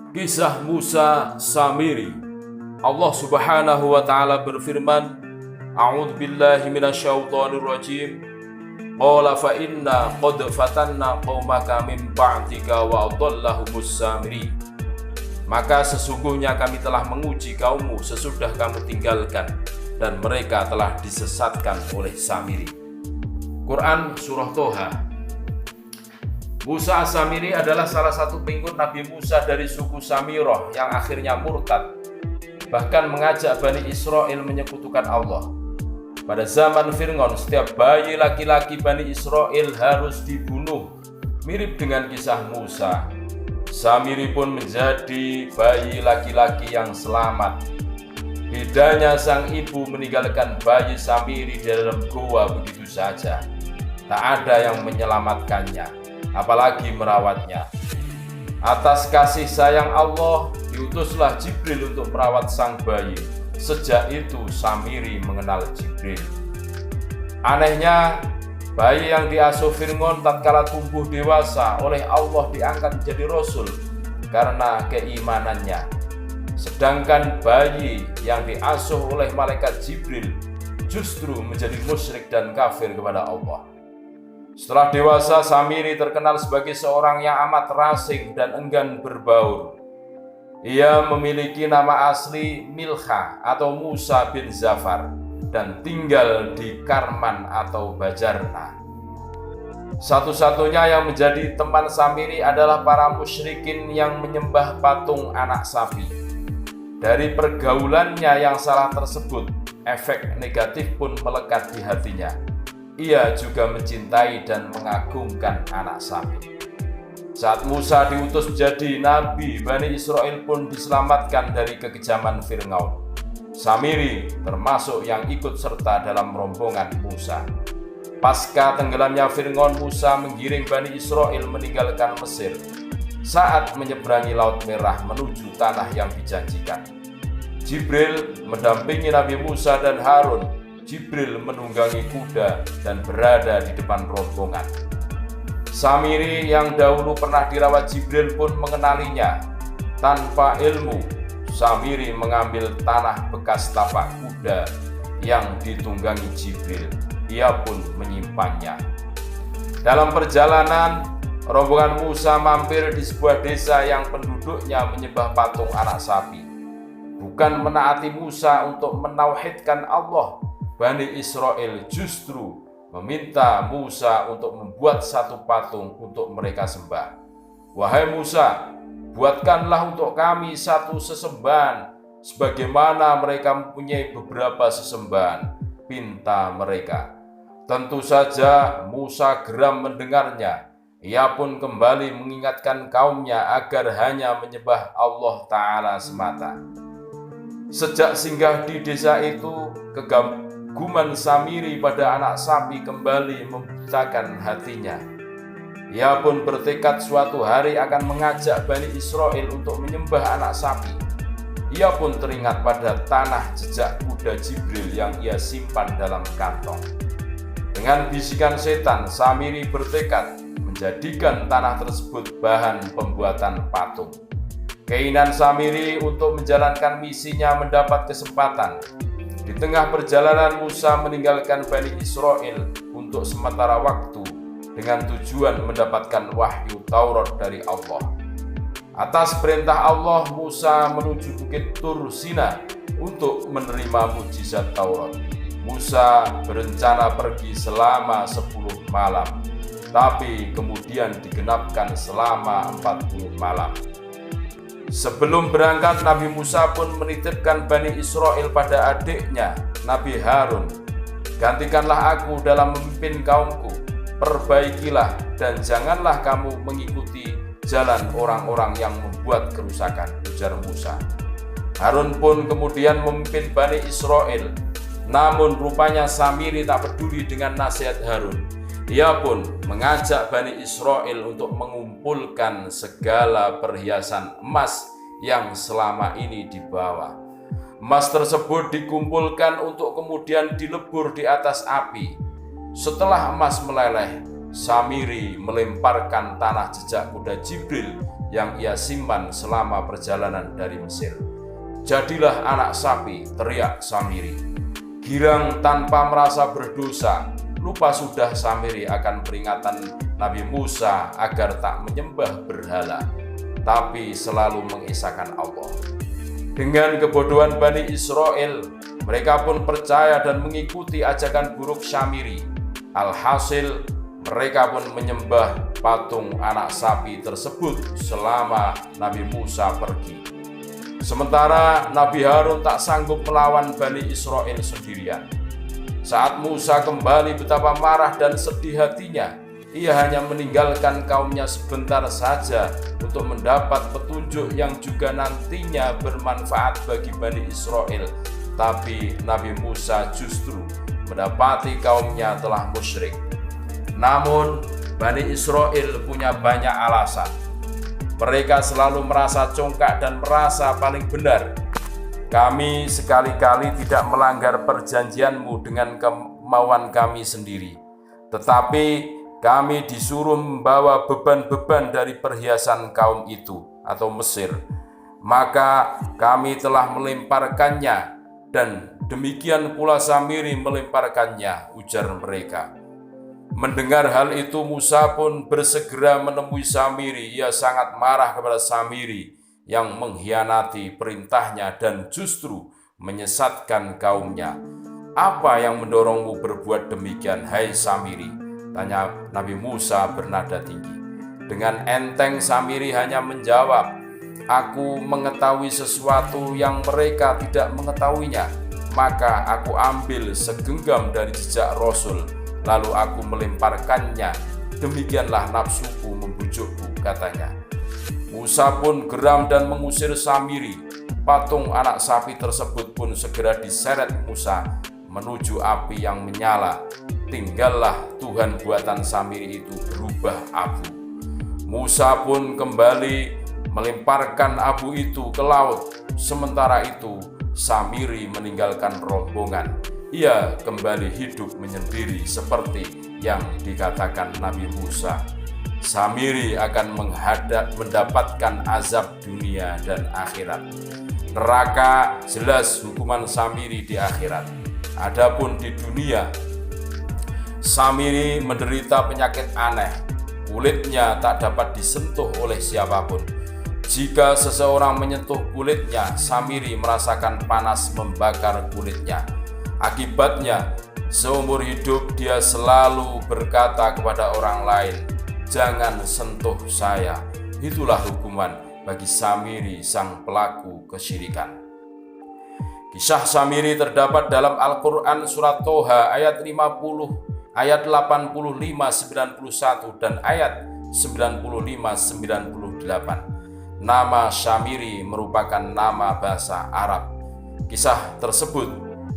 Kisah Musa Samiri. Allah Subhanahu wa taala berfirman, A'udzu billahi minasyaitonir rajim. Qala fa inna qad fatanna qaumaka min ba'dika wa adhallahumus Samiri. Maka sesungguhnya kami telah menguji kaummu sesudah kamu tinggalkan, dan mereka telah disesatkan oleh Samiri. Quran Surah Toha. Musa As-Samiri adalah salah satu pengikut Nabi Musa dari suku Samirah yang akhirnya murtad, bahkan mengajak Bani Israel menyekutukan Allah. Pada zaman Fir'aun, setiap bayi laki-laki Bani Israel harus dibunuh, mirip dengan kisah Musa. Samiri pun menjadi bayi laki-laki yang selamat. Bedanya sang ibu meninggalkan bayi Samiri di dalam goa begitu saja. Tak ada yang menyelamatkannya, apalagi merawatnya. Atas kasih sayang Allah, diutuslah Jibril untuk merawat sang bayi. Sejak itu Samiri mengenal Jibril. Anehnya, bayi yang diasuh Fir'aun tatkala tumbuh dewasa oleh Allah diangkat menjadi rasul karena keimanannya. Sedangkan bayi yang diasuh oleh malaikat Jibril justru menjadi musyrik dan kafir kepada Allah. Setelah dewasa, Samiri terkenal sebagai seorang yang amat rasing dan enggan berbaur. Ia memiliki nama asli Milha atau Musa bin Zafar dan tinggal di Karman atau Bajarna. Satu-satunya yang menjadi teman Samiri adalah para musyrikin yang menyembah patung anak sapi. Dari pergaulannya yang salah tersebut, efek negatif pun melekat di hatinya. Ia juga mencintai dan mengagungkan anak sapi. Saat Musa diutus menjadi nabi, Bani Israel pun diselamatkan dari kekejaman Fir'aun. Samiri termasuk yang ikut serta dalam rombongan Musa. Pasca tenggelamnya Fir'aun, Musa menggiring Bani Israel meninggalkan Mesir saat menyeberangi Laut Merah menuju tanah yang dijanjikan. Jibril mendampingi Nabi Musa dan Harun. Jibril menunggangi kuda dan berada di depan rombongan. Samiri yang dahulu pernah dirawat Jibril pun mengenalinya. Tanpa ilmu, Samiri mengambil tanah bekas tapak kuda yang ditunggangi Jibril. Ia pun menyimpannya. Dalam perjalanan, rombongan Musa mampir di sebuah desa yang penduduknya menyembah patung anak sapi. Bukan menaati Musa untuk menauhidkan Allah, Bani Israel justru meminta Musa untuk membuat satu patung untuk mereka sembah. Wahai Musa, buatkanlah untuk kami satu sesembahan, sebagaimana mereka mempunyai beberapa sesembahan, pinta mereka. Tentu saja Musa geram mendengarnya. Ia pun kembali mengingatkan kaumnya agar hanya menyembah Allah Ta'ala semata. Sejak singgah di desa itu, kegaguman Samiri pada anak sapi kembali membutakan hatinya. Ia pun bertekad suatu hari akan mengajak Bani Israel untuk menyembah anak sapi. Ia pun teringat pada tanah jejak kuda Jibril yang ia simpan dalam kantong. Dengan bisikan setan, Samiri bertekad menjadikan tanah tersebut bahan pembuatan patung. Keinginan Samiri untuk menjalankan misinya mendapat kesempatan. Di tengah perjalanan, Musa meninggalkan Bani Israel untuk sementara waktu dengan tujuan mendapatkan wahyu Taurat dari Allah. Atas perintah Allah, Musa menuju Bukit Tur Sina untuk menerima mukjizat Taurat. Musa berencana pergi selama 10 malam, tapi kemudian digenapkan selama 40 malam. Sebelum berangkat, Nabi Musa pun menitipkan Bani Israel pada adiknya, Nabi Harun. Gantikanlah aku dalam memimpin kaumku, perbaikilah dan janganlah kamu mengikuti jalan orang-orang yang membuat kerusakan, ujar Musa. Harun pun kemudian memimpin Bani Israel. Namun rupanya Samiri tak peduli dengan nasihat Harun. Ia pun mengajak Bani Israel untuk mengumpulkan segala perhiasan emas yang selama ini dibawa. Emas tersebut dikumpulkan untuk kemudian dilebur di atas api. Setelah emas meleleh, Samiri melemparkan tanah jejak kuda Jibril yang ia simpan selama perjalanan dari Mesir. Jadilah anak sapi, teriak Samiri. Girang tanpa merasa berdosa, lupa sudah Samiri akan peringatan Nabi Musa agar tak menyembah berhala, tapi selalu mengisahkan Allah. Dengan kebodohan Bani Israel, mereka pun percaya dan mengikuti ajakan buruk Samiri. Alhasil, mereka pun menyembah patung anak sapi tersebut selama Nabi Musa pergi. Sementara Nabi Harun tak sanggup melawan Bani Israel sendirian. Saat Musa kembali, betapa marah dan sedih hatinya. Ia hanya meninggalkan kaumnya sebentar saja untuk mendapat petunjuk yang juga nantinya bermanfaat bagi Bani Israel. Tapi Nabi Musa justru mendapati kaumnya telah musyrik. Namun Bani Israel punya banyak alasan. Mereka selalu merasa congkak dan merasa paling benar. Kami sekali-kali tidak melanggar perjanjianmu dengan kemauan kami sendiri, tetapi kami disuruh membawa beban-beban dari perhiasan kaum itu atau Mesir. Maka kami telah melemparkannya, dan demikian pula Samiri melemparkannya, ujar mereka. Mendengar hal itu, Musa pun bersegera menemui Samiri. Ia sangat marah kepada Samiri yang mengkhianati perintahnya dan justru menyesatkan kaumnya. Apa yang mendorongmu berbuat demikian, hai Samiri? Tanya Nabi Musa bernada tinggi. Dengan enteng Samiri hanya menjawab, aku mengetahui sesuatu yang mereka tidak mengetahuinya. Maka aku ambil segenggam dari jejak Rasul, lalu aku melemparkannya. Demikianlah nafsuku membujukku, katanya. Musa pun geram dan mengusir Samiri. Patung anak sapi tersebut pun segera diseret Musa menuju api yang menyala. Tinggallah Tuhan buatan Samiri itu berubah abu. Musa pun kembali melemparkan abu itu ke laut. Sementara itu Samiri meninggalkan rombongan. Ia kembali hidup menyendiri seperti yang dikatakan Nabi Musa. Samiri akan mendapatkan azab dunia dan akhirat. Neraka jelas hukuman Samiri di akhirat. Adapun di dunia, Samiri menderita penyakit aneh. Kulitnya tak dapat disentuh oleh siapapun. Jika seseorang menyentuh kulitnya, Samiri merasakan panas membakar kulitnya. Akibatnya, seumur hidup dia selalu berkata kepada orang lain, "Jangan sentuh saya." Itulah hukuman bagi Samiri, sang pelaku kesyirikan. Kisah Samiri terdapat dalam Al-Quran surat Toha ayat 50, ayat 85, 91, dan ayat 95, 98. Nama Samiri merupakan nama bahasa Arab. Kisah tersebut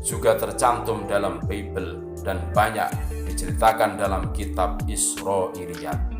juga tercantum dalam Bible dan banyak diceritakan dalam kitab Israiliyat.